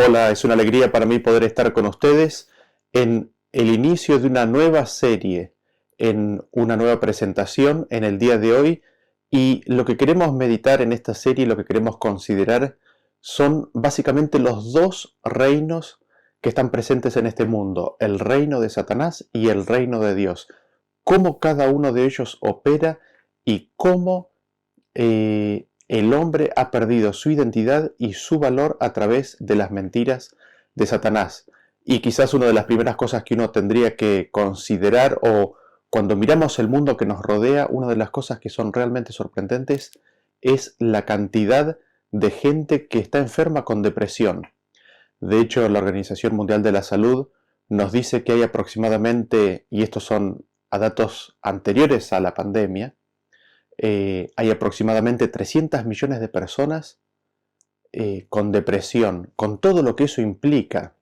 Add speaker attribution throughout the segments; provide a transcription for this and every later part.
Speaker 1: Hola, es una alegría para mí poder estar con ustedes en el inicio de una nueva serie, en una nueva presentación en el día de hoy. Y lo que queremos meditar en esta serie, lo que queremos considerar, son básicamente los dos reinos que están presentes en este mundo, el reino de Satanás y el reino de Dios. Cómo cada uno de ellos opera y cómo el hombre ha perdido su identidad y su valor a través de las mentiras de Satanás. Y quizás una de las primeras cosas que uno tendría que considerar, o cuando miramos el mundo que nos rodea, una de las cosas que son realmente sorprendentes es la cantidad de gente que está enferma con depresión. De hecho, la Organización Mundial de la Salud nos dice que hay aproximadamente, y estos son a datos anteriores a la pandemia, hay aproximadamente 300 millones de personas con depresión, con todo lo que eso implica.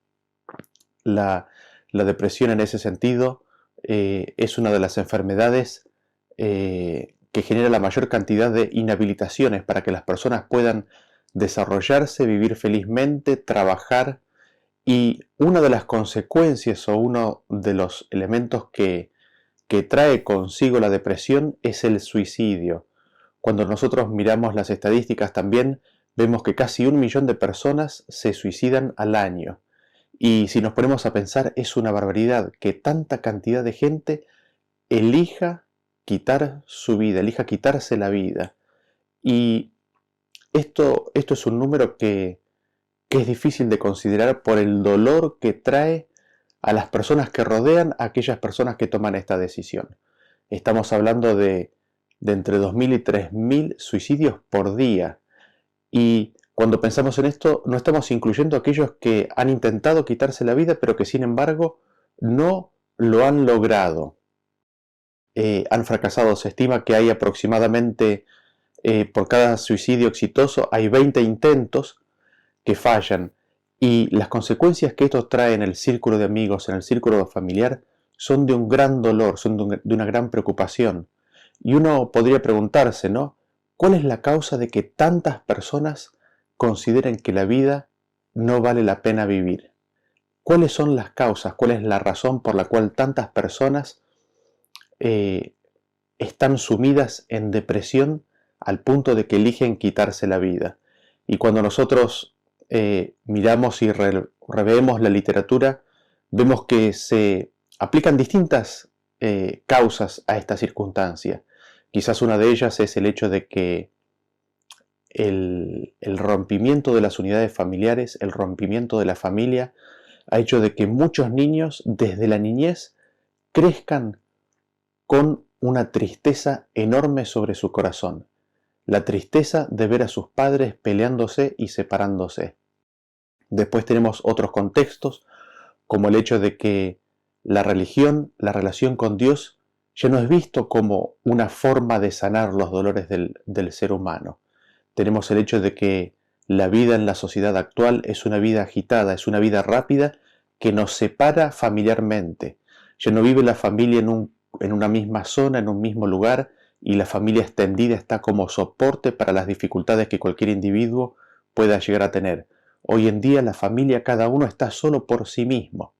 Speaker 1: La depresión en ese sentido es una de las enfermedades que genera la mayor cantidad de inhabilitaciones para que las personas puedan desarrollarse, vivir felizmente, trabajar. Y una de las consecuencias o uno de los elementos que trae consigo la depresión es el suicidio. Cuando nosotros miramos las estadísticas también vemos que casi 1 millón de personas se suicidan al año. Y si nos ponemos a pensar, es una barbaridad que tanta cantidad de gente elija quitar su vida, elija quitarse la vida. Y esto es un número que es difícil de considerar por el dolor que trae a las personas que rodean a aquellas personas que toman esta decisión. Estamos hablando de entre 2.000 y 3.000 suicidios por día. Y cuando pensamos en esto, no estamos incluyendo a aquellos que han intentado quitarse la vida, pero que sin embargo no lo han logrado. Han fracasado. Se estima que hay aproximadamente, por cada suicidio exitoso, hay 20 intentos que fallan. Y las consecuencias que esto trae en el círculo de amigos, en el círculo familiar, son de un gran dolor, son de una gran preocupación. Y uno podría preguntarse, ¿no? ¿Cuál es la causa de que tantas personas consideren que la vida no vale la pena vivir? ¿Cuáles son las causas? ¿Cuál es la razón por la cual tantas personas eh, están sumidas en depresión al punto de que eligen quitarse la vida? Y cuando nosotros miramos y revemos la literatura, vemos que se aplican distintas causas a esta circunstancia. Quizás una de ellas es el hecho de que el rompimiento de las unidades familiares, el rompimiento de la familia, ha hecho de que muchos niños desde la niñez crezcan con una tristeza enorme sobre su corazón. La tristeza de ver a sus padres peleándose y separándose. Después tenemos otros contextos, como el hecho de que la religión, la relación con Dios, ya no es visto como una forma de sanar los dolores del ser humano. Tenemos el hecho de que la vida en la sociedad actual es una vida agitada, es una vida rápida que nos separa familiarmente. Ya no vive la familia en una misma zona, en un mismo lugar, y la familia extendida está como soporte para las dificultades que cualquier individuo pueda llegar a tener. Hoy en día la familia, cada uno está solo por sí mismo.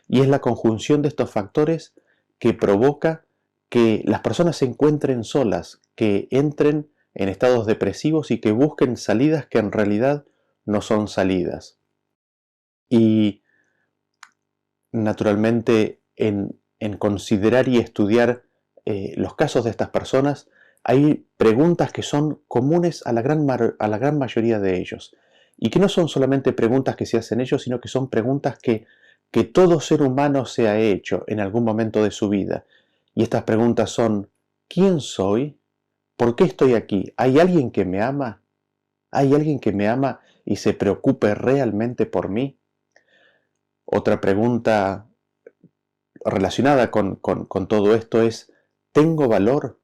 Speaker 1: Y es la conjunción de estos factores que provoca que las personas se encuentren solas, que entren en estados depresivos y que busquen salidas que en realidad no son salidas. Y naturalmente en considerar y estudiar los casos de estas personas, hay preguntas que son comunes a la gran mayoría de ellos. Y que no son solamente preguntas que se hacen ellos, sino que son preguntas que todo ser humano se ha hecho en algún momento de su vida. Y estas preguntas son: ¿quién soy? ¿Por qué estoy aquí? ¿Hay alguien que me ama? ¿Hay alguien que me ama y se preocupe realmente por mí? Otra pregunta relacionada con todo esto es: ¿tengo valor?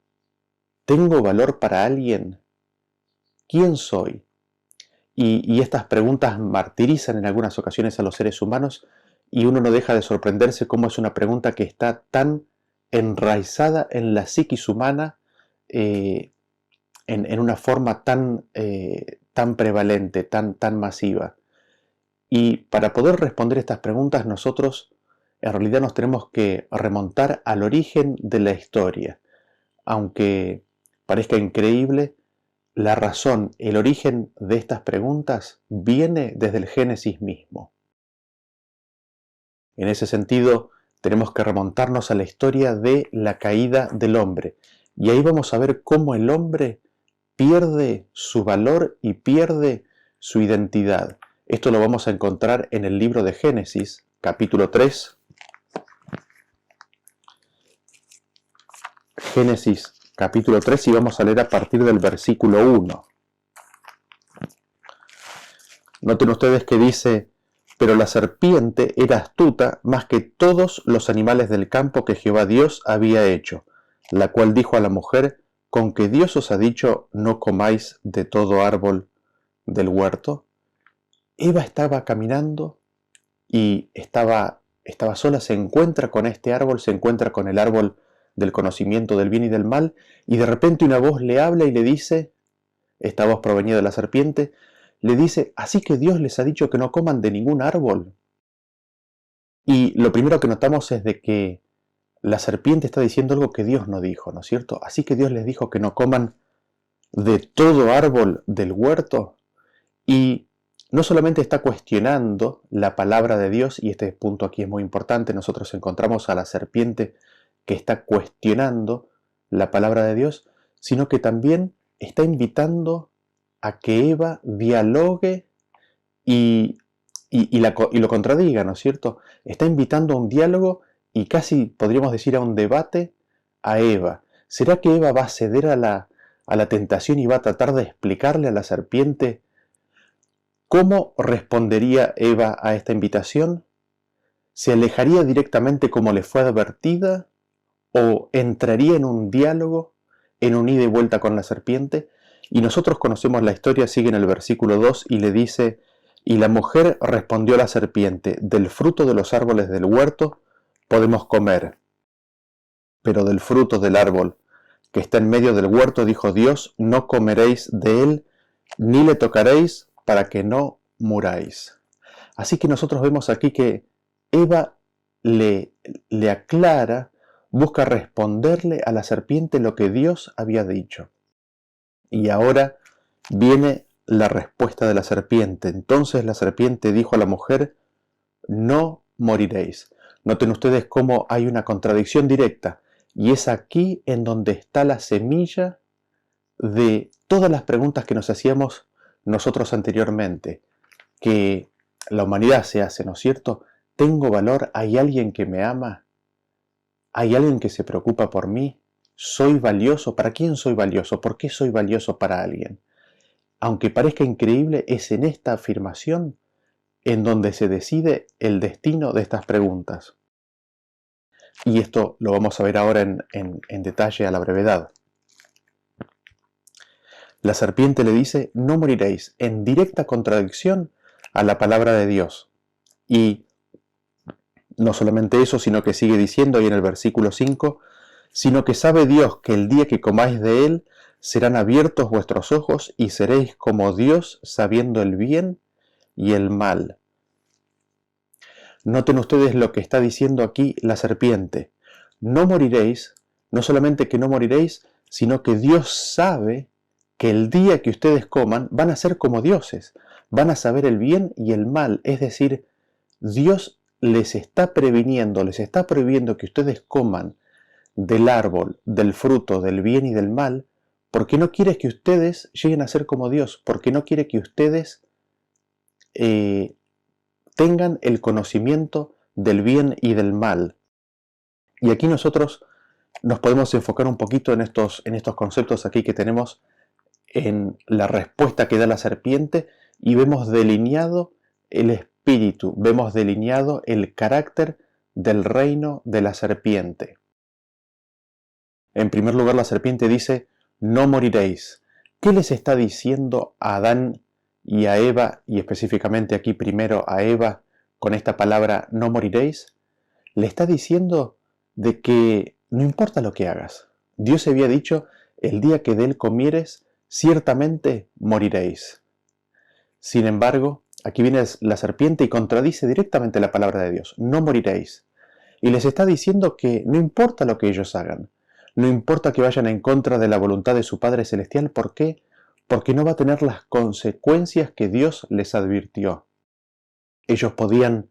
Speaker 1: ¿Tengo valor para alguien? ¿Quién soy? Y estas preguntas martirizan en algunas ocasiones a los seres humanos, y uno no deja de sorprenderse cómo es una pregunta que está tan enraizada en la psiquis humana, en una forma tan prevalente, tan masiva. Y para poder responder estas preguntas nosotros en realidad nos tenemos que remontar al origen de la historia. Aunque parezca increíble, la razón, el origen de estas preguntas viene desde el Génesis mismo. En ese sentido, tenemos que remontarnos a la historia de la caída del hombre. Y ahí vamos a ver cómo el hombre pierde su valor y pierde su identidad. Esto lo vamos a encontrar en el libro de Génesis, capítulo 3. Génesis, capítulo 3, y vamos a leer a partir del versículo 1. Noten ustedes que dice: pero la serpiente era astuta más que todos los animales del campo que Jehová Dios había hecho, la cual dijo a la mujer: ¿con que Dios os ha dicho, no comáis de todo árbol del huerto? Eva estaba caminando y estaba sola, se encuentra con este árbol, se encuentra con el árbol del conocimiento del bien y del mal, y de repente una voz le habla y le dice, esta voz provenía de la serpiente, le dice: ¿así que Dios les ha dicho que no coman de ningún árbol? Y lo primero que notamos es de que la serpiente está diciendo algo que Dios no dijo, ¿no es cierto? Así que Dios les dijo que no coman de todo árbol del huerto. Y no solamente está cuestionando la palabra de Dios, y este punto aquí es muy importante, nosotros encontramos a la serpiente que está cuestionando la palabra de Dios, sino que también está invitando a que Eva dialogue y lo contradiga, ¿no es cierto? Está invitando a un diálogo y casi podríamos decir a un debate a Eva. ¿Será que Eva va a ceder a la tentación y va a tratar de explicarle a la serpiente cómo respondería Eva a esta invitación? ¿Se alejaría directamente como le fue advertida? ¿O entraría en un diálogo, en un ida y vuelta con la serpiente? Y nosotros conocemos la historia, sigue en el versículo 2 y le dice: y la mujer respondió a la serpiente: del fruto de los árboles del huerto podemos comer, pero del fruto del árbol que está en medio del huerto, dijo Dios, no comeréis de él, ni le tocaréis, para que no muráis. Así que nosotros vemos aquí que Eva le aclara, busca responderle a la serpiente lo que Dios había dicho. Y ahora viene la respuesta de la serpiente. Entonces la serpiente dijo a la mujer: no moriréis. Noten ustedes cómo hay una contradicción directa, y es aquí en donde está la semilla de todas las preguntas que nos hacíamos nosotros anteriormente, que la humanidad se hace, ¿no es cierto? ¿Tengo valor? ¿Hay alguien que me ama? ¿Hay alguien que se preocupa por mí? ¿Soy valioso? ¿Para quién soy valioso? ¿Por qué soy valioso para alguien? Aunque parezca increíble, es en esta afirmación en donde se decide el destino de estas preguntas. Y esto lo vamos a ver ahora en detalle a la brevedad. La serpiente le dice: no moriréis, en directa contradicción a la palabra de Dios. Y no solamente eso, sino que sigue diciendo ahí en el versículo 5, sino que sabe Dios que el día que comáis de él, serán abiertos vuestros ojos y seréis como Dios, sabiendo el bien y el mal. Noten ustedes lo que está diciendo aquí la serpiente. No moriréis, no solamente que no moriréis, sino que Dios sabe que el día que ustedes coman van a ser como dioses, van a saber el bien y el mal. Es decir, Dios les está previniendo, les está prohibiendo que ustedes coman del árbol, del fruto, del bien y del mal, porque no quiere que ustedes lleguen a ser como Dios, porque no quiere que ustedes tengan el conocimiento del bien y del mal. Y aquí nosotros nos podemos enfocar un poquito en estos conceptos aquí que tenemos en la respuesta que da la serpiente, y vemos delineado el espíritu, vemos delineado el carácter del reino de la serpiente. En primer lugar, la serpiente dice: no moriréis. ¿Qué les está diciendo a Adán y a Eva, y específicamente aquí primero a Eva, con esta palabra no moriréis? Le está diciendo de que no importa lo que hagas. Dios había dicho: el día que de él comieres, ciertamente moriréis. Sin embargo, Aquí viene la serpiente y contradice directamente la palabra de Dios. No moriréis. Y les está diciendo que no importa lo que ellos hagan. No importa que vayan en contra de la voluntad de su Padre Celestial. ¿Por qué? Porque no va a tener las consecuencias que Dios les advirtió. Ellos podían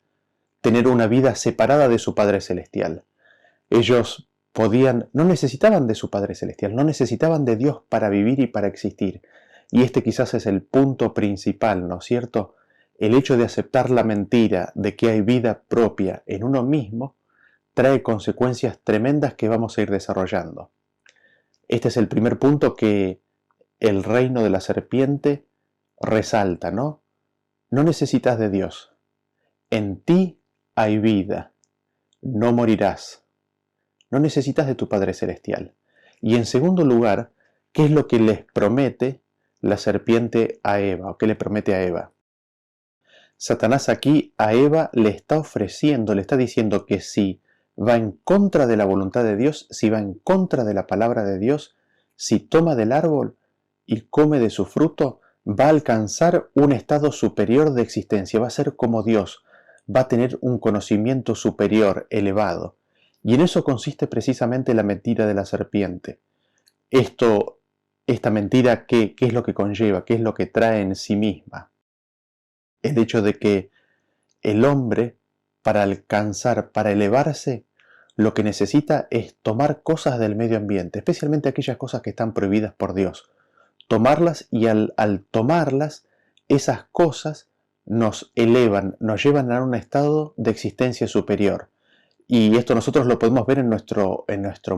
Speaker 1: tener una vida separada de su Padre Celestial. Ellos no necesitaban de su Padre Celestial, no necesitaban de Dios para vivir y para existir. Y este quizás es el punto principal, ¿no es cierto? El hecho de aceptar la mentira de que hay vida propia en uno mismo trae consecuencias tremendas que vamos a ir desarrollando. Este es el primer punto que el reino de la serpiente resalta, ¿no? No necesitas de Dios. En ti hay vida. No morirás. No necesitas de tu Padre Celestial. Y en segundo lugar, ¿qué es lo que les promete la serpiente a Eva? ¿O qué le promete a Eva? Satanás aquí a Eva le está ofreciendo, le está diciendo que si va en contra de la voluntad de Dios, si va en contra de la palabra de Dios, si toma del árbol y come de su fruto, va a alcanzar un estado superior de existencia, va a ser como Dios, va a tener un conocimiento superior, elevado. Y en eso consiste precisamente la mentira de la serpiente. Esta mentira, ¿qué es lo que conlleva? ¿Qué es lo que trae en sí misma? El hecho de que el hombre, para alcanzar, para elevarse, lo que necesita es tomar cosas del medio ambiente, especialmente aquellas cosas que están prohibidas por Dios. Tomarlas y al tomarlas, esas cosas nos elevan, nos llevan a un estado de existencia superior. Y esto nosotros lo podemos ver en nuestro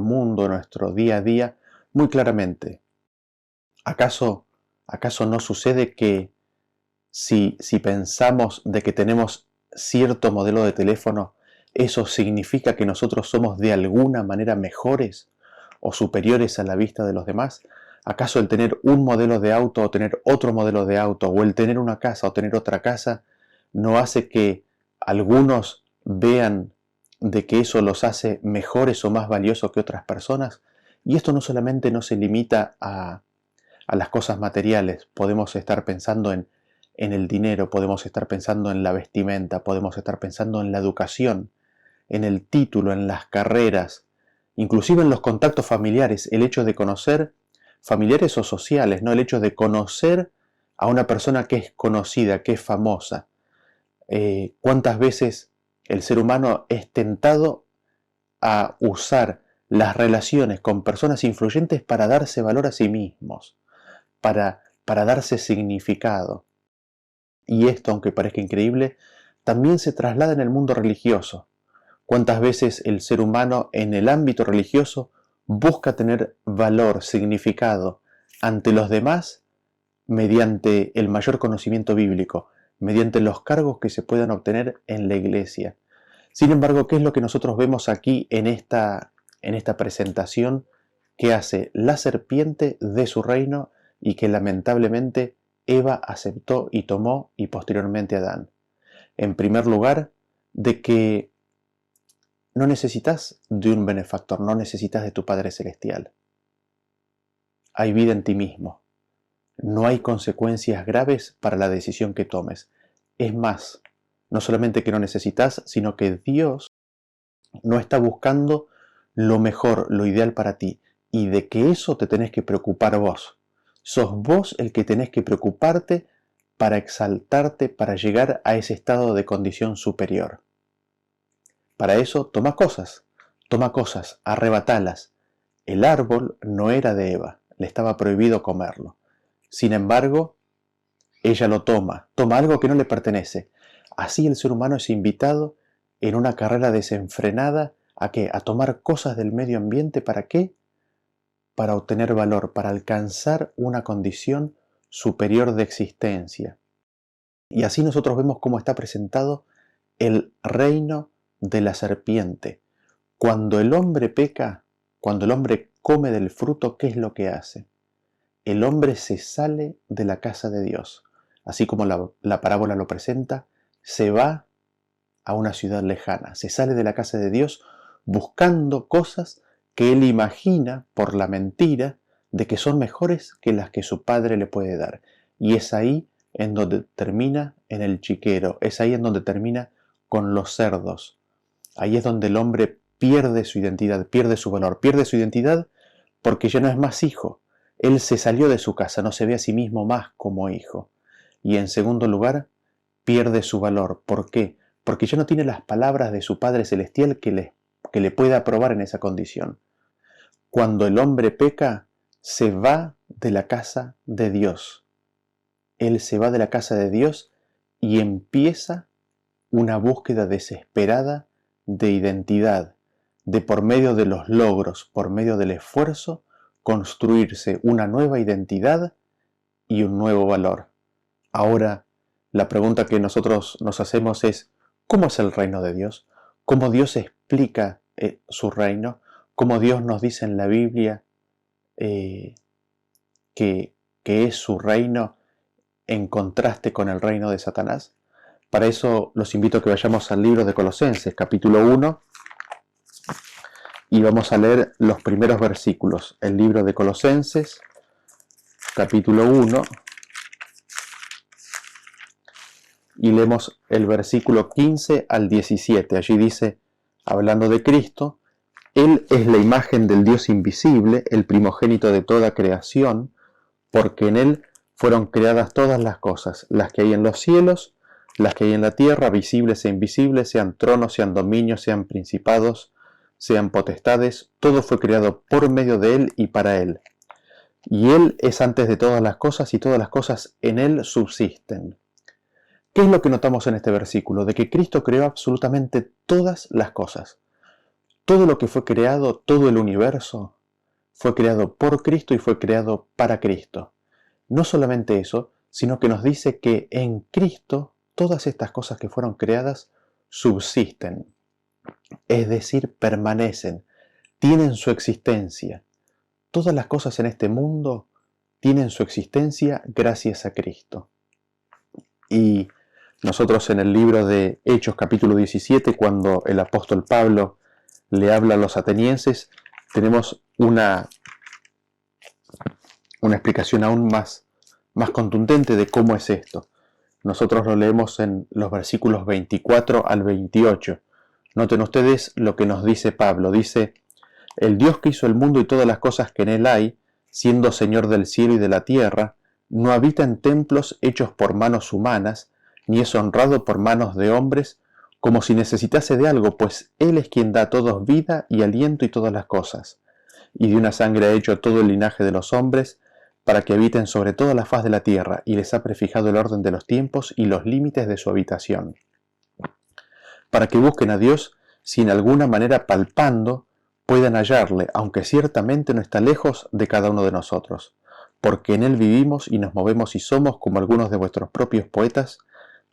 Speaker 1: mundo, en nuestro día a día, muy claramente. ¿Acaso no sucede que si pensamos de que tenemos cierto modelo de teléfono, eso significa que nosotros somos de alguna manera mejores o superiores a la vista de los demás? ¿Acaso el tener un modelo de auto o tener otro modelo de auto, o el tener una casa o tener otra casa, no hace que algunos vean de que eso los hace mejores o más valiosos que otras personas? Y esto no solamente no se limita a las cosas materiales. Podemos estar pensando en el dinero, podemos estar pensando en la vestimenta, podemos estar pensando en la educación, en el título, en las carreras, inclusive en los contactos familiares, el hecho de conocer familiares o sociales, ¿no? El hecho de conocer a una persona que es conocida, que es famosa. ¿Cuántas veces el ser humano es tentado a usar las relaciones con personas influyentes para darse valor a sí mismos, para darse significado? Y esto, aunque parezca increíble, también se traslada en el mundo religioso. ¿Cuántas veces el ser humano en el ámbito religioso busca tener valor, significado ante los demás mediante el mayor conocimiento bíblico, mediante los cargos que se puedan obtener en la iglesia? Sin embargo, ¿qué es lo que nosotros vemos aquí en esta presentación que hace la serpiente de su reino y que lamentablemente Eva aceptó y tomó, y posteriormente Adán? En primer lugar, de que no necesitas de un benefactor, no necesitas de tu Padre Celestial. Hay vida en ti mismo. No hay consecuencias graves para la decisión que tomes. Es más, no solamente que no necesitas, sino que Dios no está buscando lo mejor, lo ideal para ti, y de que eso te tenés que preocupar vos. Sos vos el que tenés que preocuparte para exaltarte, para llegar a ese estado de condición superior. Para eso toma cosas, arrebatalas. El árbol no era de Eva, le estaba prohibido comerlo. Sin embargo, ella lo toma algo que no le pertenece. Así el ser humano es invitado en una carrera desenfrenada ¿a qué? A tomar cosas del medio ambiente. ¿Para qué? Para obtener valor, para alcanzar una condición superior de existencia. Y así nosotros vemos cómo está presentado el reino de la serpiente. Cuando el hombre peca, cuando el hombre come del fruto, ¿qué es lo que hace? El hombre se sale de la casa de Dios. Así como la parábola lo presenta, se va a una ciudad lejana, se sale de la casa de Dios buscando cosas que él imagina por la mentira de que son mejores que las que su padre le puede dar. Y es ahí en donde termina en el chiquero, es ahí en donde termina con los cerdos. Ahí es donde el hombre pierde su identidad, pierde su valor, pierde su identidad porque ya no es más hijo. Él se salió de su casa, no se ve a sí mismo más como hijo. Y en segundo lugar, pierde su valor. ¿Por qué? Porque ya no tiene las palabras de su Padre Celestial que le pueda aprobar en esa condición. Cuando el hombre peca, se va de la casa de Dios. Él se va de la casa de Dios y empieza una búsqueda desesperada de identidad, de por medio de los logros, por medio del esfuerzo, construirse una nueva identidad y un nuevo valor. Ahora, la pregunta que nosotros nos hacemos es, ¿cómo es el reino de Dios? ¿Cómo Dios explica su reino? ¿Cómo Dios nos dice en la Biblia que es su reino en contraste con el reino de Satanás? Para eso los invito a que vayamos al libro de Colosenses, capítulo 1, y vamos a leer los primeros versículos. El libro de Colosenses, capítulo 1, y leemos el versículo 15 al 17. Allí dice, hablando de Cristo, Él es la imagen del Dios invisible, el primogénito de toda creación, porque en Él fueron creadas todas las cosas, las que hay en los cielos, las que hay en la tierra, visibles e invisibles, sean tronos, sean dominios, sean principados, sean potestades, todo fue creado por medio de Él y para Él. Y Él es antes de todas las cosas y todas las cosas en Él subsisten. ¿Qué es lo que notamos en este versículo? De que Cristo creó absolutamente todas las cosas. Todo lo que fue creado, todo el universo, fue creado por Cristo y fue creado para Cristo. No solamente eso, sino que nos dice que en Cristo todas estas cosas que fueron creadas subsisten, es decir, permanecen, tienen su existencia. Todas las cosas en este mundo tienen su existencia gracias a Cristo. Y nosotros en el libro de Hechos capítulo 17, cuando el apóstol Pablo le habla a los atenienses, tenemos una explicación aún más contundente de cómo es esto. Nosotros lo leemos en los versículos 24 al 28. Noten ustedes lo que nos dice Pablo. Dice, el Dios que hizo el mundo y todas las cosas que en él hay, siendo Señor del cielo y de la tierra, no habita en templos hechos por manos humanas, ni es honrado por manos de hombres, como si necesitase de algo, pues Él es quien da a todos vida y aliento y todas las cosas. Y de una sangre ha hecho todo el linaje de los hombres, para que habiten sobre toda la faz de la tierra, y les ha prefijado el orden de los tiempos y los límites de su habitación, para que busquen a Dios, si en alguna manera palpando puedan hallarle, aunque ciertamente no está lejos de cada uno de nosotros, porque en Él vivimos y nos movemos y somos, como algunos de vuestros propios poetas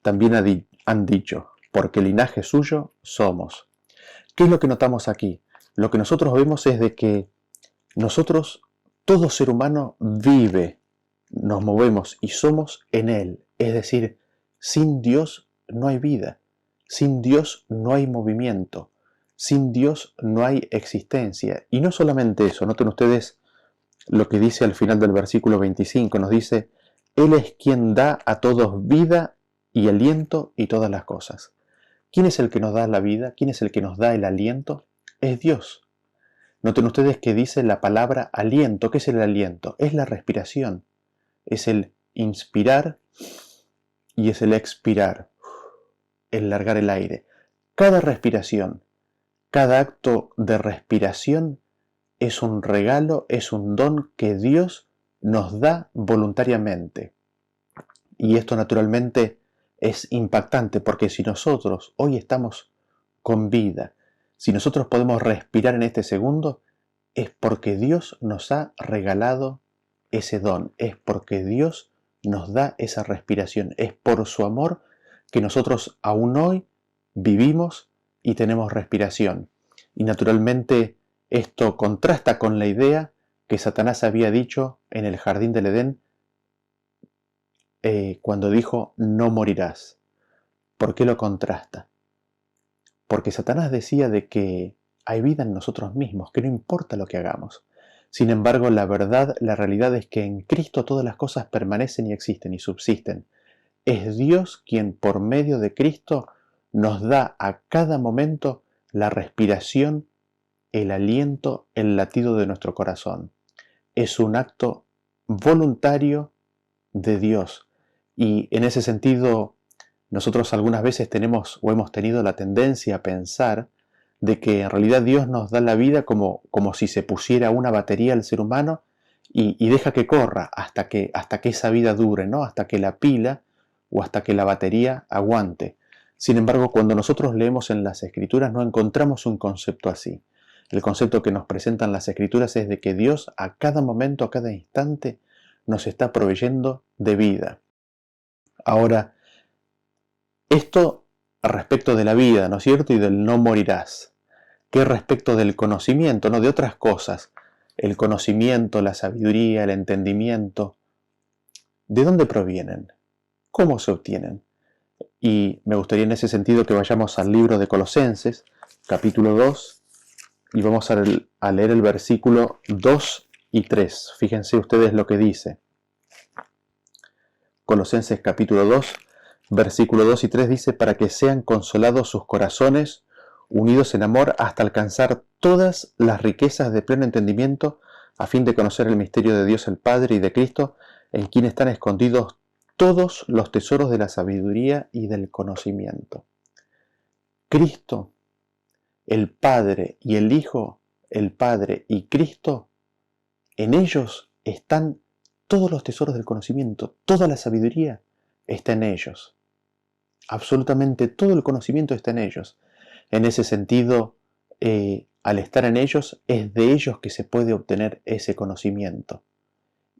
Speaker 1: también han dicho, porque linaje suyo somos. ¿Qué es lo que notamos aquí? Lo que nosotros vemos es de que nosotros, todo ser humano vive, nos movemos y somos en Él. Es decir, sin Dios no hay vida, sin Dios no hay movimiento, sin Dios no hay existencia. Y no solamente eso, noten ustedes lo que dice al final del versículo 25, nos dice, Él es quien da a todos vida y aliento y todas las cosas. ¿Quién es el que nos da la vida? ¿Quién es el que nos da el aliento? Es Dios. Noten ustedes que dice la palabra aliento. ¿Qué es el aliento? Es la respiración. Es el inspirar y es el expirar. El largar el aire. Cada respiración, cada acto de respiración es un regalo, es un don que Dios nos da voluntariamente. Y esto naturalmente es impactante porque si nosotros hoy estamos con vida, si nosotros podemos respirar en este segundo, es porque Dios nos ha regalado ese don, es porque Dios nos da esa respiración, es por su amor que nosotros aún hoy vivimos y tenemos respiración. Y naturalmente esto contrasta con la idea que Satanás había dicho en el jardín del Edén cuando dijo no morirás. ¿Por qué lo contrasta? Porque Satanás decía de que hay vida en nosotros mismos, que no importa lo que hagamos. Sin embargo, la verdad, la realidad es que en Cristo todas las cosas permanecen y existen y subsisten. Es Dios quien por medio de Cristo nos da a cada momento la respiración, el aliento, el latido de nuestro corazón. Es un acto voluntario de Dios. Y en ese sentido, nosotros algunas veces tenemos o hemos tenido la tendencia a pensar de que en realidad Dios nos da la vida como si se pusiera una batería al ser humano y deja que corra hasta que esa vida dure, ¿no? Hasta que la pila o hasta que la batería aguante. Sin embargo, cuando nosotros leemos en las Escrituras no encontramos un concepto así. El concepto que nos presentan las Escrituras es de que Dios a cada momento, a cada instante, nos está proveyendo de vida. Ahora, esto respecto de la vida, ¿no es cierto? Y del no morirás. ¿Qué respecto del conocimiento, no? De otras cosas. El conocimiento, la sabiduría, el entendimiento. ¿De dónde provienen? ¿Cómo se obtienen? Y me gustaría en ese sentido que vayamos al libro de Colosenses, capítulo 2, y vamos a leer el versículo 2 y 3. Fíjense ustedes lo que dice. Colosenses capítulo 2, versículo 2 y 3 dice: para que sean consolados sus corazones, unidos en amor, hasta alcanzar todas las riquezas de pleno entendimiento, a fin de conocer el misterio de Dios el Padre y de Cristo, en quien están escondidos todos los tesoros de la sabiduría y del conocimiento. Cristo, el Padre y el Hijo, el Padre y Cristo, en ellos están todos los tesoros del conocimiento, toda la sabiduría está en ellos. Absolutamente todo el conocimiento está en ellos. En ese sentido, al estar en ellos, es de ellos que se puede obtener ese conocimiento.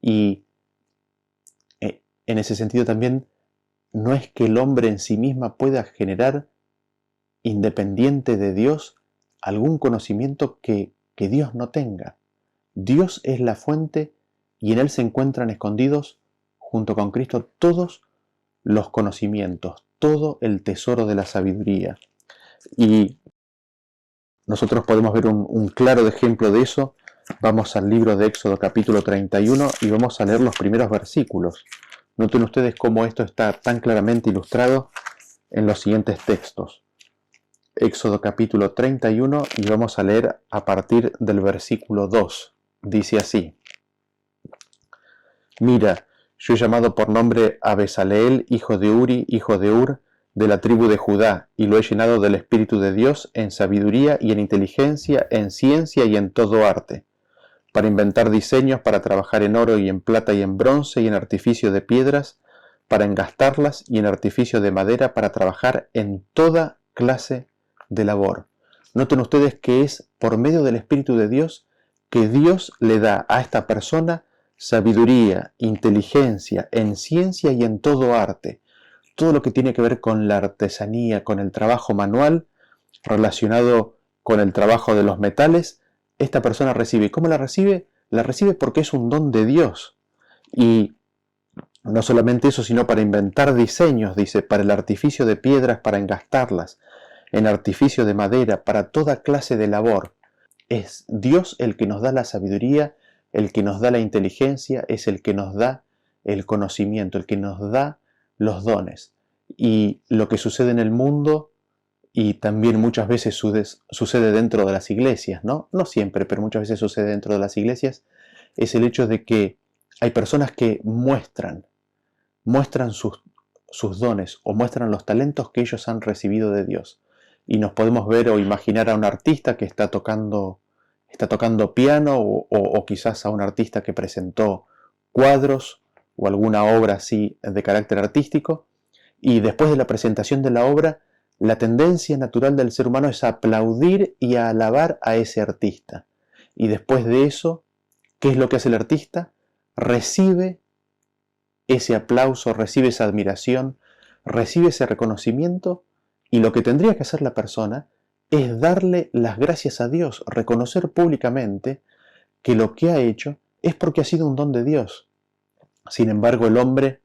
Speaker 1: Y en ese sentido también, no es que el hombre en sí misma pueda generar, independiente de Dios, algún conocimiento que Dios no tenga. Dios es la fuente y en Él se encuentran escondidos, junto con Cristo, todos los conocimientos, todo el tesoro de la sabiduría. Y nosotros podemos ver un claro ejemplo de eso. Vamos al libro de Éxodo capítulo 31 y vamos a leer los primeros versículos. Noten ustedes cómo esto está tan claramente ilustrado en los siguientes textos. Éxodo capítulo 31 y vamos a leer a partir del versículo 2. Dice así: Mira, yo he llamado por nombre a Besaleel, hijo de Uri, hijo de Ur, de la tribu de Judá, y lo he llenado del Espíritu de Dios en sabiduría y en inteligencia, en ciencia y en todo arte, para inventar diseños, para trabajar en oro y en plata y en bronce y en artificio de piedras, para engastarlas y en artificio de madera, para trabajar en toda clase de labor. Noten ustedes que es por medio del Espíritu de Dios que Dios le da a esta persona sabiduría, inteligencia, en ciencia y en todo arte. Todo lo que tiene que ver con la artesanía, con el trabajo manual, relacionado con el trabajo de los metales, esta persona recibe. ¿Y cómo la recibe? La recibe porque es un don de Dios. Y no solamente eso, sino para inventar diseños, dice, para el artificio de piedras, para engastarlas, en artificio de madera, para toda clase de labor. Es Dios el que nos da la sabiduría, el que nos da la inteligencia, es el que nos da el conocimiento, el que nos da los dones. Y lo que sucede en el mundo, y también muchas veces sucede dentro de las iglesias, ¿no? No siempre, pero muchas veces sucede dentro de las iglesias, es el hecho de que hay personas que muestran sus dones o muestran los talentos que ellos han recibido de Dios. Y nos podemos ver o imaginar a un artista que está tocando piano o quizás a un artista que presentó cuadros o alguna obra así de carácter artístico, y después de la presentación de la obra, la tendencia natural del ser humano es aplaudir y a alabar a ese artista. Y después de eso, ¿qué es lo que hace el artista? Recibe ese aplauso, recibe esa admiración, recibe ese reconocimiento, y lo que tendría que hacer la persona es darle las gracias a Dios, reconocer públicamente que lo que ha hecho es porque ha sido un don de Dios. Sin embargo, el hombre,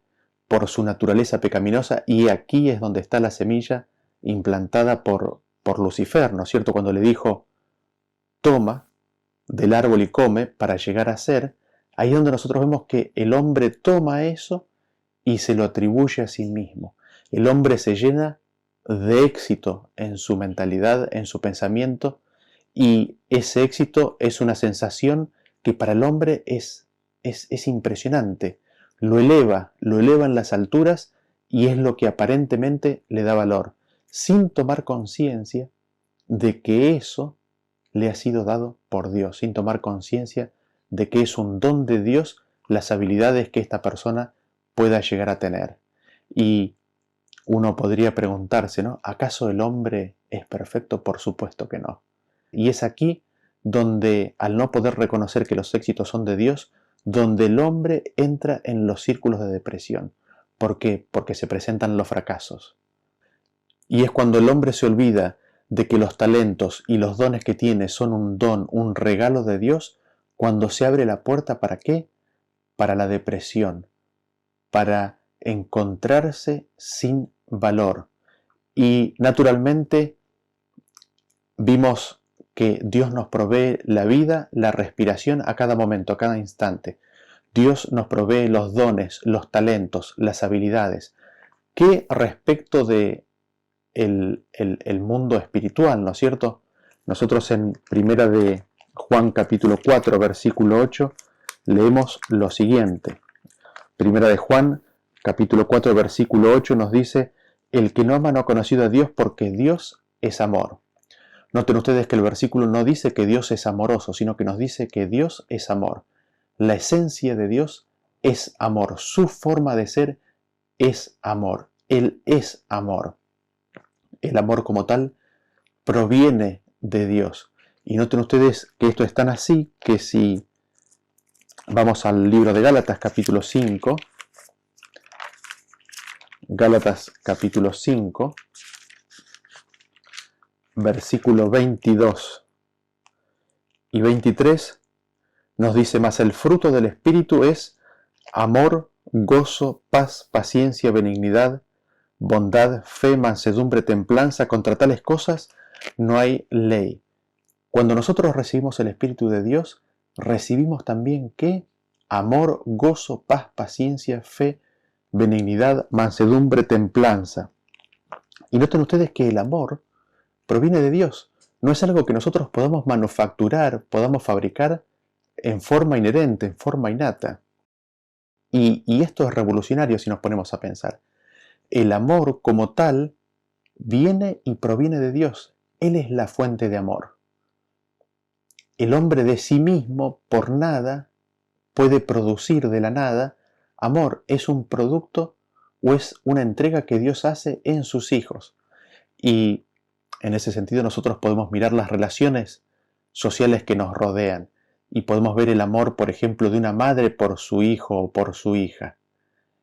Speaker 1: por su naturaleza pecaminosa, y aquí es donde está la semilla implantada por Lucifer, ¿no es cierto? Cuando le dijo, toma del árbol y come para llegar a ser, ahí es donde nosotros vemos que el hombre toma eso y se lo atribuye a sí mismo. El hombre se llena de éxito en su mentalidad, en su pensamiento, y ese éxito es una sensación que para el hombre es impresionante. Lo eleva en las alturas y es lo que aparentemente le da valor, sin tomar conciencia de que eso le ha sido dado por Dios, sin tomar conciencia de que es un don de Dios las habilidades que esta persona pueda llegar a tener. Y uno podría preguntarse, ¿no? ¿Acaso el hombre es perfecto? Por supuesto que no. Y es aquí donde, al no poder reconocer que los éxitos son de Dios, donde el hombre entra en los círculos de depresión. ¿Por qué? Porque se presentan los fracasos. Y es cuando el hombre se olvida de que los talentos y los dones que tiene son un don, un regalo de Dios, cuando se abre la puerta ¿para qué? Para la depresión, para encontrarse sin valor. Y naturalmente vimos que Dios nos provee la vida, la respiración a cada momento, a cada instante. Dios nos provee los dones, los talentos, las habilidades. ¿Qué respecto de el mundo espiritual, ¿no es cierto? Nosotros en Primera de Juan capítulo 4, versículo 8, leemos lo siguiente. Primera de Juan capítulo 4, versículo 8 nos dice: el que no ama no ha conocido a Dios, porque Dios es amor. Noten ustedes que el versículo no dice que Dios es amoroso, sino que nos dice que Dios es amor. La esencia de Dios es amor. Su forma de ser es amor. Él es amor. El amor como tal proviene de Dios. Y noten ustedes que esto es tan así que si vamos al libro de Gálatas capítulo 5, Gálatas capítulo 5, versículo 22 y 23, nos dice: mas el fruto del Espíritu es amor, gozo, paz, paciencia, benignidad, bondad, fe, mansedumbre, templanza. Contra tales cosas no hay ley. Cuando nosotros recibimos el Espíritu de Dios, recibimos también ¿qué? Amor, gozo, paz, paciencia, fe, benignidad, mansedumbre, templanza. Y noten ustedes que el amor proviene de Dios. No es algo que nosotros podamos manufacturar, podamos fabricar en forma inherente, en forma innata. Y esto es revolucionario si nos ponemos a pensar. El amor como tal viene y proviene de Dios. Él es la fuente de amor. El hombre de sí mismo, por nada, puede producir de la nada amor. Es un producto o es una entrega que Dios hace en sus hijos. Y en ese sentido nosotros podemos mirar las relaciones sociales que nos rodean y podemos ver el amor, por ejemplo, de una madre por su hijo o por su hija.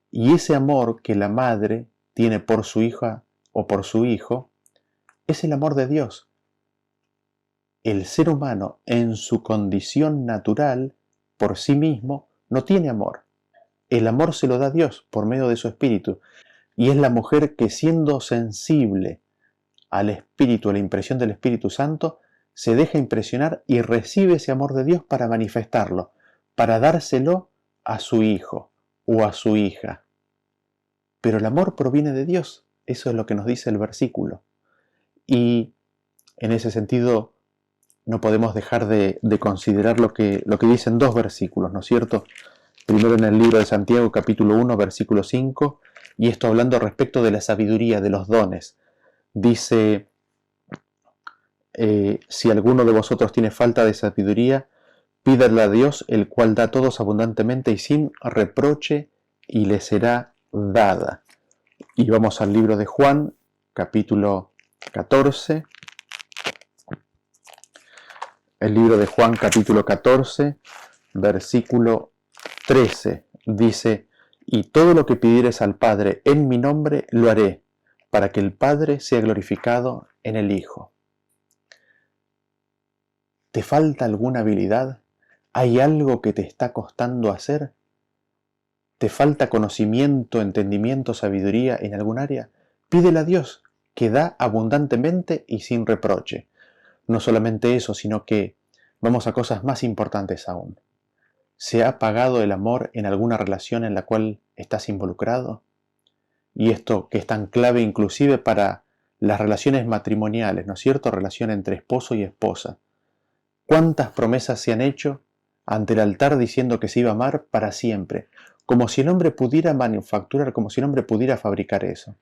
Speaker 1: Y ese amor que la madre tiene por su hija o por su hijo es el amor de Dios. El ser humano en su condición natural, por sí mismo, no tiene amor. El amor se lo da Dios por medio de su Espíritu. Y es la mujer que, siendo sensible al Espíritu, a la impresión del Espíritu Santo, se deja impresionar y recibe ese amor de Dios para manifestarlo, para dárselo a su hijo o a su hija. Pero el amor proviene de Dios, eso es lo que nos dice el versículo. Y en ese sentido no podemos dejar de considerar lo que dicen dos versículos, ¿no es cierto? Primero en el libro de Santiago capítulo 1, versículo 5, y esto hablando respecto de la sabiduría, de los dones. Dice: si alguno de vosotros tiene falta de sabiduría, pídala a Dios, el cual da a todos abundantemente y sin reproche, y le será dada. Y vamos al libro de Juan, capítulo 14. El libro de Juan, capítulo 14, versículo 13, dice: y todo lo que pidieres al Padre en mi nombre lo haré, para que el Padre sea glorificado en el Hijo. ¿Te falta alguna habilidad? ¿Hay algo que te está costando hacer? ¿Te falta conocimiento, entendimiento, sabiduría en algún área? Pídele a Dios, que da abundantemente y sin reproche. No solamente eso, sino que vamos a cosas más importantes aún. ¿Se ha apagado el amor en alguna relación en la cual ¿Estás involucrado? Y esto que es tan clave inclusive para las relaciones matrimoniales, ¿no es cierto? Relación entre esposo y esposa. ¿Cuántas promesas se han hecho ante el altar diciendo que se iba a amar para siempre? Como si el hombre pudiera manufacturar, como si el hombre pudiera fabricar eso.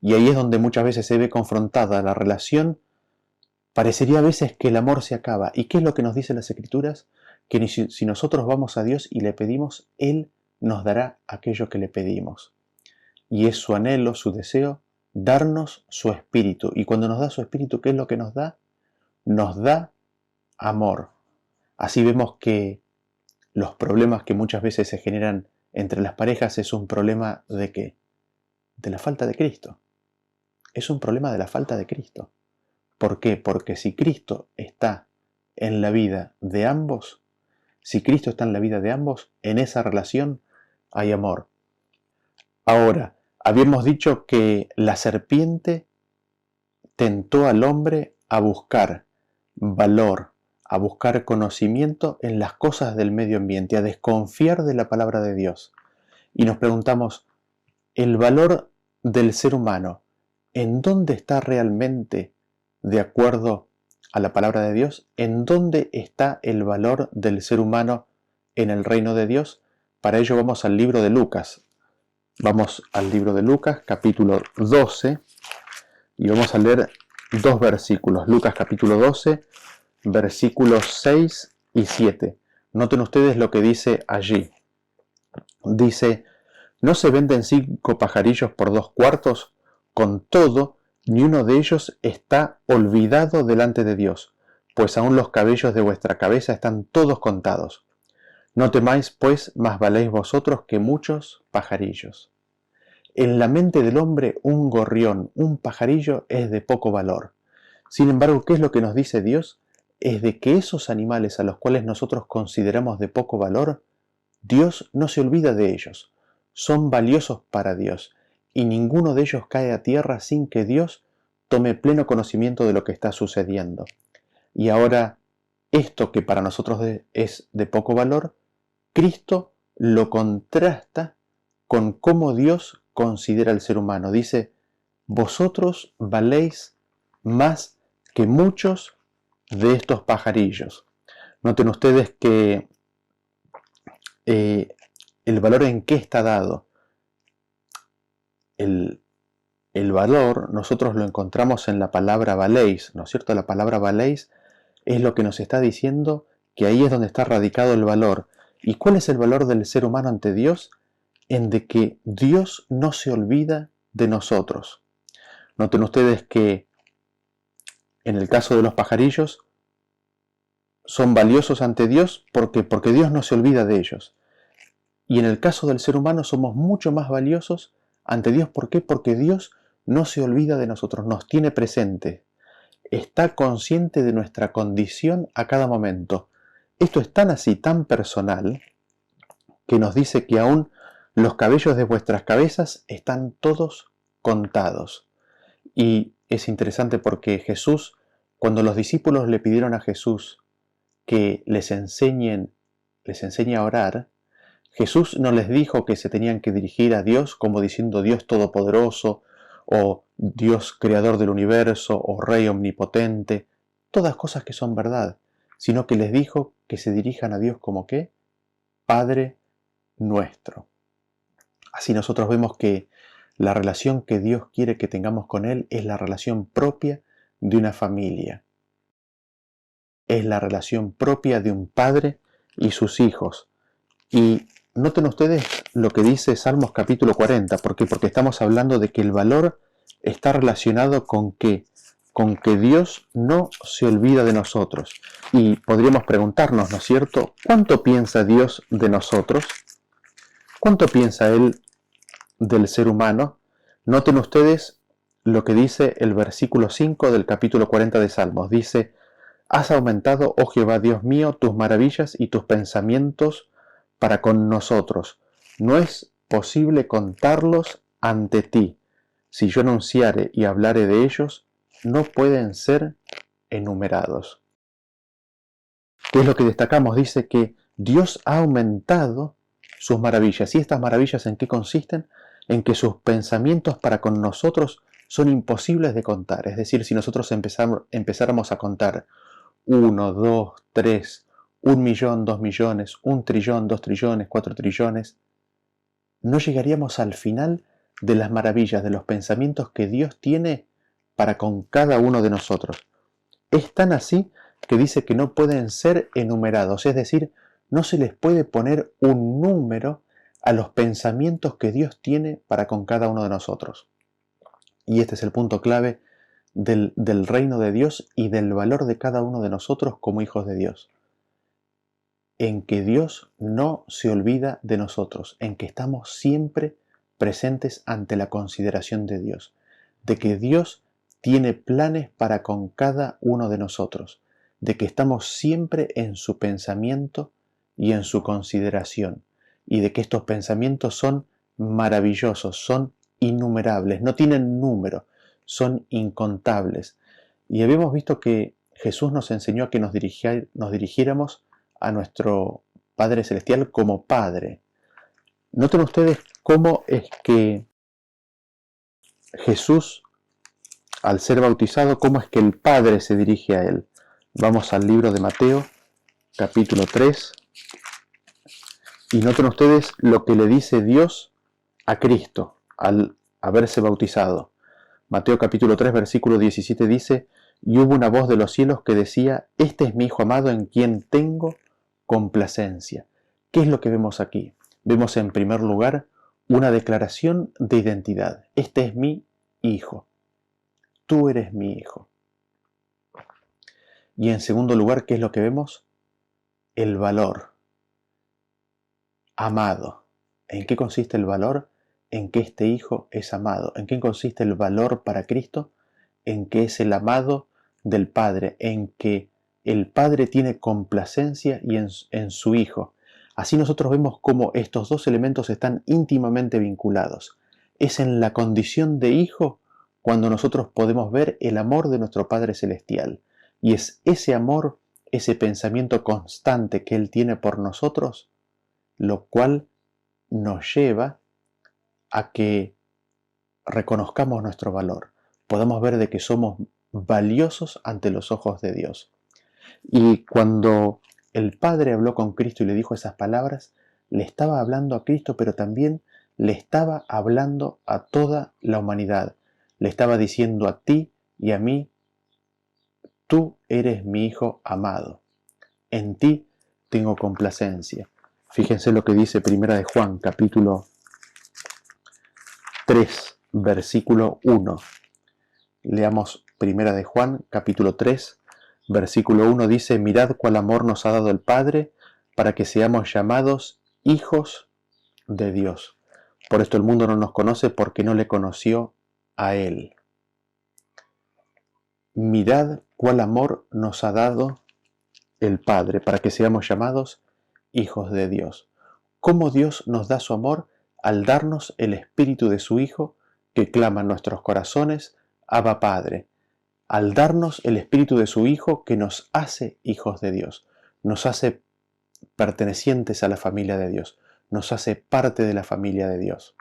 Speaker 1: Y ahí es donde muchas veces se ve confrontada la relación. Parecería a veces que el amor se acaba. ¿Y qué es lo que nos dicen las Escrituras? Que si nosotros vamos a Dios y le pedimos, Él nos dará aquello que le pedimos. Y es su anhelo, su deseo, darnos su espíritu. Y cuando nos da su espíritu, ¿qué es lo que nos da? Nos da amor. Así vemos que los problemas que muchas veces se generan entre las parejas es un problema ¿de qué? De la falta de Cristo. Es un problema de la falta de Cristo. ¿Por qué? Porque si Cristo está en la vida de ambos, si Cristo está en la vida de ambos, en esa relación hay amor. Ahora, habíamos dicho que la serpiente tentó al hombre a buscar valor, a buscar conocimiento en las cosas del medio ambiente, a desconfiar de la palabra de Dios. Y nos preguntamos, ¿el valor del ser humano en dónde está realmente de acuerdo a la palabra de Dios? ¿En dónde está el valor del ser humano en el reino de Dios? Para ello vamos al libro de Lucas. Vamos al libro de Lucas, capítulo 12, y vamos a leer dos versículos. Lucas capítulo 12, versículos 6 y 7. Noten ustedes lo que dice allí. Dice, ¿no se venden 5 pajarillos por 2 cuartos? Con todo, ni uno de ellos está olvidado delante de Dios, pues aún los cabellos de vuestra cabeza están todos contados. No temáis, pues, más valéis vosotros que muchos pajarillos. En la mente del hombre un gorrión, un pajarillo es de poco valor. Sin embargo, ¿qué es lo que nos dice Dios? Es de que esos animales a los cuales nosotros consideramos de poco valor, Dios no se olvida de ellos. Son valiosos para Dios y ninguno de ellos cae a tierra sin que Dios tome pleno conocimiento de lo que está sucediendo. Y ahora, esto que para nosotros es de poco valor, Cristo lo contrasta con cómo Dios considera al ser humano. Dice, vosotros valéis más que muchos de estos pajarillos. Noten ustedes que el valor en qué está dado. El valor nosotros lo encontramos en la palabra valéis, ¿no es cierto? La palabra valéis es lo que nos está diciendo que ahí es donde está radicado el valor. ¿Y cuál es el valor del ser humano ante Dios? En de que Dios no se olvida de nosotros. Noten ustedes que en el caso de los pajarillos son valiosos ante Dios porque Dios no se olvida de ellos. Y en el caso del ser humano somos mucho más valiosos ante Dios. ¿Por qué? Porque Dios no se olvida de nosotros, nos tiene presente, está consciente de nuestra condición a cada momento. Esto es tan así, tan personal, que nos dice que aún los cabellos de vuestras cabezas están todos contados. Y es interesante porque Jesús, cuando los discípulos le pidieron a Jesús que les enseñe a orar, Jesús no les dijo que se tenían que dirigir a Dios como diciendo Dios Todopoderoso o Dios Creador del Universo o Rey Omnipotente, todas cosas que son verdad, sino que les dijo que se dirijan a Dios como ¿qué? Padre nuestro. Así nosotros vemos que la relación que Dios quiere que tengamos con Él es la relación propia de una familia. Es la relación propia de un padre y sus hijos. Y noten ustedes lo que dice Salmos capítulo 40. ¿Por qué? Porque estamos hablando de que el valor está relacionado con qué? Con que Dios no se olvida de nosotros. Y podríamos preguntarnos, ¿no es cierto? ¿Cuánto piensa Dios de nosotros? ¿Cuánto piensa Él del ser humano? Noten ustedes lo que dice el versículo 5 del capítulo 40 de Salmos. Dice, has aumentado, oh Jehová Dios mío, tus maravillas y tus pensamientos para con nosotros. No es posible contarlos ante ti. Si yo anunciare y hablare de ellos, no pueden ser enumerados. ¿Qué es lo que destacamos? Dice que Dios ha aumentado sus maravillas. ¿Y estas maravillas en qué consisten? En que sus pensamientos para con nosotros son imposibles de contar. Es decir, si nosotros empezáramos a contar 1, 2, 3, 1.000.000, 2.000.000, 1.000.000.000, 2.000.000.000, 4.000.000.000, no llegaríamos al final de las maravillas, de los pensamientos que Dios tiene para con cada uno de nosotros. Es tan así que dice que no pueden ser enumerados, es decir, no se les puede poner un número a los pensamientos que Dios tiene para con cada uno de nosotros. Y este es el punto clave del reino de Dios y del valor de cada uno de nosotros como hijos de Dios. En que Dios no se olvida de nosotros, en que estamos siempre presentes ante la consideración de Dios, de que Dios tiene planes para con cada uno de nosotros, de que estamos siempre en su pensamiento y en su consideración, y de que estos pensamientos son maravillosos, son innumerables, no tienen número, son incontables. Y habíamos visto que Jesús nos enseñó a que nos dirigiéramos a nuestro Padre Celestial como Padre. Noten ustedes cómo es que Jesús, al ser bautizado, cómo es que el Padre se dirige a él. Vamos al libro de Mateo, capítulo 3, y noten ustedes lo que le dice Dios a Cristo al haberse bautizado. Mateo capítulo 3, versículo 17 dice: y hubo una voz de los cielos que decía: este es mi Hijo amado en quien tengo complacencia. ¿Qué es lo que vemos aquí? Vemos en primer lugar una declaración de identidad. Este es mi Hijo. Tú eres mi Hijo. Y en segundo lugar, ¿qué es lo que vemos? El valor. Amado. ¿En qué consiste el valor? En que este Hijo es amado. ¿En qué consiste el valor para Cristo? En que es el amado del Padre, en que el Padre tiene complacencia y en su Hijo. Así nosotros vemos cómo estos dos elementos están íntimamente vinculados. Es en la condición de Hijo cuando nosotros podemos ver el amor de nuestro Padre Celestial. Y es ese amor, ese pensamiento constante que Él tiene por nosotros, lo cual nos lleva a que reconozcamos nuestro valor. Podamos ver de que somos valiosos ante los ojos de Dios. Y cuando el Padre habló con Cristo y le dijo esas palabras, le estaba hablando a Cristo, pero también le estaba hablando a toda la humanidad. Le estaba diciendo a ti y a mí: tú eres mi Hijo amado. En ti tengo complacencia. Fíjense lo que dice Primera de Juan, capítulo 3, versículo 1. Leamos Primera de Juan, capítulo 3, versículo 1. Dice: mirad cuál amor nos ha dado el Padre para que seamos llamados hijos de Dios. Por esto el mundo no nos conoce, porque no le conoció a Él. Mirad cuál amor nos ha dado el Padre para que seamos llamados hijos de Dios. ¿Cómo Dios nos da su amor? Al darnos el Espíritu de su Hijo, que clama en nuestros corazones: Abba Padre. Al darnos el Espíritu de su Hijo, que nos hace hijos de Dios, nos hace pertenecientes a la familia de Dios, nos hace parte de la familia de Dios.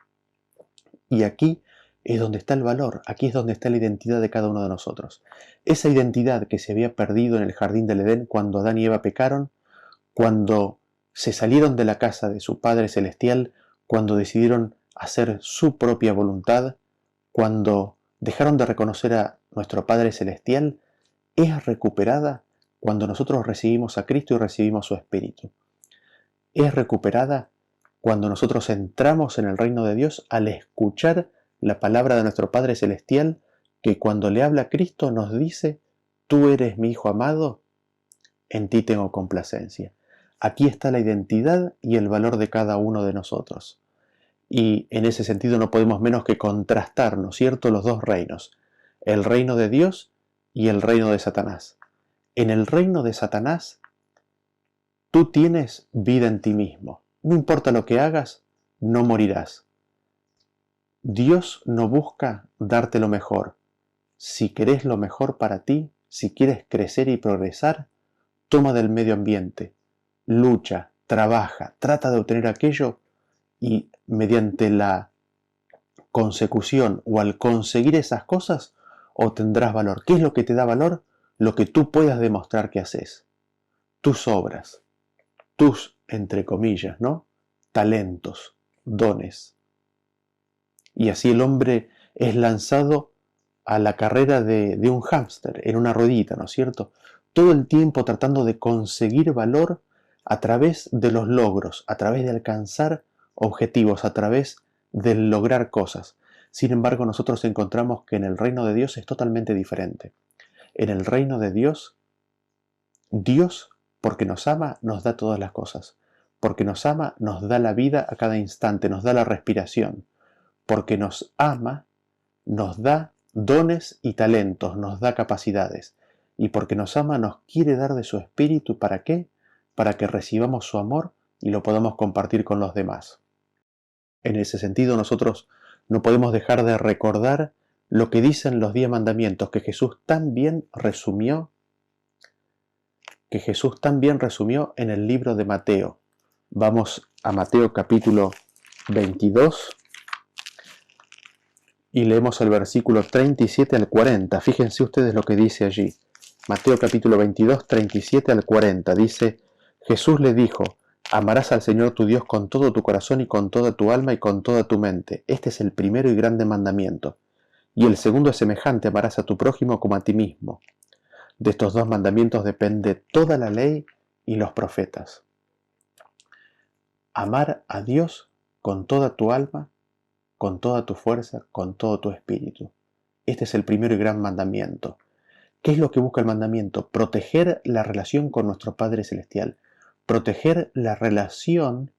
Speaker 1: Y aquí es donde está el valor, aquí es donde está la identidad de cada uno de nosotros. Esa identidad que se había perdido en el jardín del Edén cuando Adán y Eva pecaron, cuando se salieron de la casa de su Padre Celestial, cuando decidieron hacer su propia voluntad, cuando dejaron de reconocer a nuestro Padre Celestial, es recuperada cuando nosotros recibimos a Cristo y recibimos su Espíritu. Es recuperada cuando nosotros entramos en el reino de Dios al escuchar la palabra de nuestro Padre Celestial, que cuando le habla a Cristo nos dice: tú eres mi Hijo amado, en ti tengo complacencia. Aquí está la identidad y el valor de cada uno de nosotros. Y en ese sentido no podemos menos que contrastar, ¿no es cierto?, los dos reinos, el reino de Dios y el reino de Satanás. En el reino de Satanás, tú tienes vida en ti mismo. No importa lo que hagas, no morirás. Dios no busca darte lo mejor. Si querés lo mejor para ti, si quieres crecer y progresar, toma del medio ambiente, lucha, trabaja, trata de obtener aquello y mediante la consecución o al conseguir esas cosas obtendrás valor. ¿Qué es lo que te da valor? Lo que tú puedas demostrar que haces. Tus obras, tus, entre comillas, ¿no? Talentos, dones. Y así el hombre es lanzado a la carrera de un hámster en una ruedita, ¿no es cierto? Todo el tiempo tratando de conseguir valor a través de los logros, a través de alcanzar objetivos, a través de lograr cosas. Sin embargo, nosotros encontramos que en el reino de Dios es totalmente diferente. En el reino de Dios, Dios, porque nos ama, nos da todas las cosas. Porque nos ama, nos da la vida a cada instante, nos da la respiración. Porque nos ama, nos da dones y talentos, nos da capacidades. Y porque nos ama, nos quiere dar de su espíritu. ¿Para qué? Para que recibamos su amor y lo podamos compartir con los demás. En ese sentido, nosotros no podemos dejar de recordar lo que dicen los 10 mandamientos que Jesús tan bien resumió en el libro de Mateo. Vamos a Mateo capítulo 22 y leemos el versículo 37 al 40. Fíjense ustedes lo que dice allí. Mateo capítulo 22, 37 al 40. Dice, Jesús le dijo, amarás al Señor tu Dios con todo tu corazón y con toda tu alma y con toda tu mente. Este es el primero y grande mandamiento. Y el segundo es semejante, amarás a tu prójimo como a ti mismo. De estos dos mandamientos depende toda la ley y los profetas. Amar a Dios con toda tu alma, con toda tu fuerza, con todo tu espíritu. Este es el primero y gran mandamiento. ¿Qué es lo que busca el mandamiento? Proteger la relación con nuestro Padre Celestial. Proteger la relación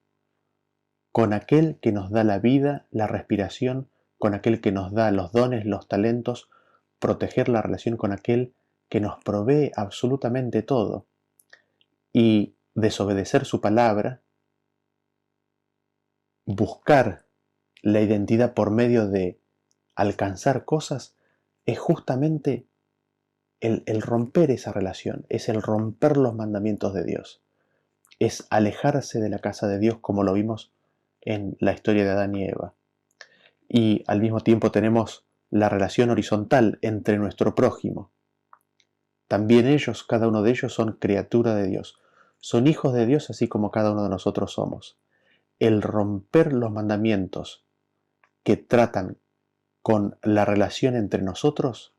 Speaker 1: con aquel que nos da la vida, la respiración, con aquel que nos da los dones, los talentos. Proteger la relación con aquel que nos provee absolutamente todo. Y desobedecer su palabra, buscar la identidad por medio de alcanzar cosas, es justamente el romper esa relación, es el romper los mandamientos de Dios, es alejarse de la casa de Dios como lo vimos en la historia de Adán y Eva. Y al mismo tiempo tenemos la relación horizontal entre nuestro prójimo. También ellos, cada uno de ellos, son criatura de Dios, son hijos de Dios así como cada uno de nosotros somos. El romper los mandamientos que tratan con la relación entre nosotros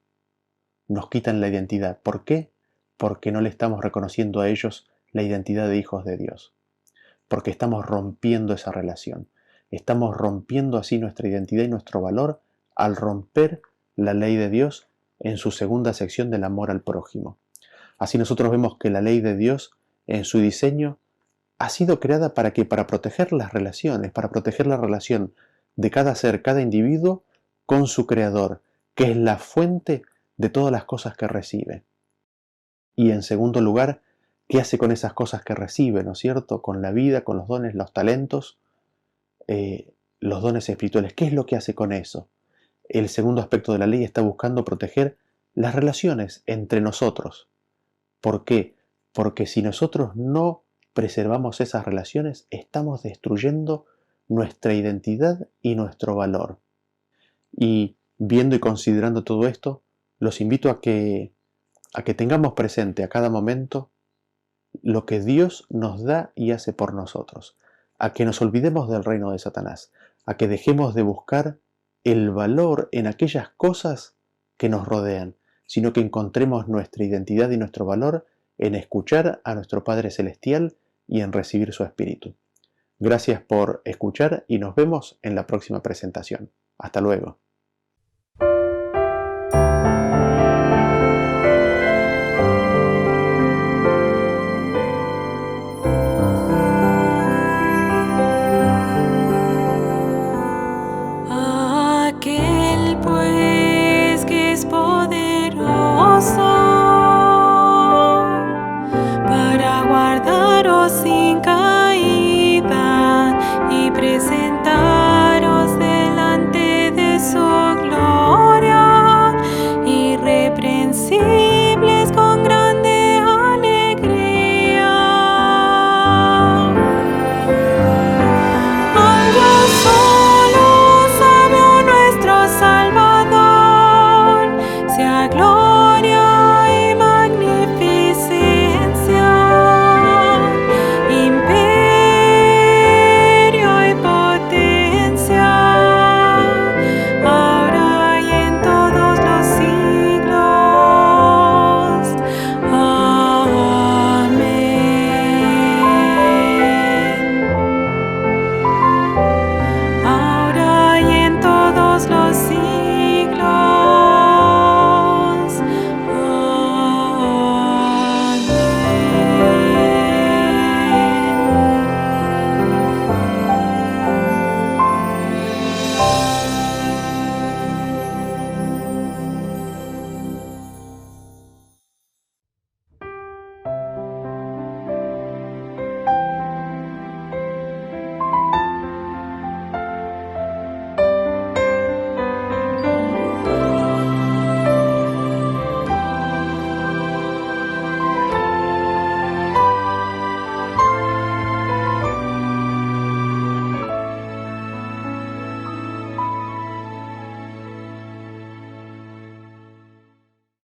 Speaker 1: nos quitan la identidad. ¿Por qué? Porque no le estamos reconociendo a ellos la identidad de hijos de Dios. Porque estamos rompiendo esa relación. Estamos rompiendo así nuestra identidad y nuestro valor al romper la ley de Dios en su segunda sección del amor al prójimo. Así nosotros vemos que la ley de Dios en su diseño ha sido creada para que para proteger las relaciones, para proteger la relación de cada ser, cada individuo con su creador, que es la fuente de todas las cosas que recibe. Y en segundo lugar, ¿qué hace con esas cosas que recibe, ¿no es cierto? Con la vida, con los dones, los talentos, los dones espirituales. ¿Qué es lo que hace con eso? El segundo aspecto de la ley está buscando proteger las relaciones entre nosotros. ¿Por qué? Porque si nosotros no preservamos esas relaciones, estamos destruyendo nuestra identidad y nuestro valor. Y viendo y considerando todo esto, los invito a que tengamos presente a cada momento lo que Dios nos da y hace por nosotros, a que nos olvidemos del reino de Satanás, a que dejemos de buscar el valor en aquellas cosas que nos rodean, sino que encontremos nuestra identidad y nuestro valor en escuchar a nuestro Padre Celestial y en recibir su Espíritu. Gracias por escuchar y nos vemos en la próxima presentación. Hasta luego.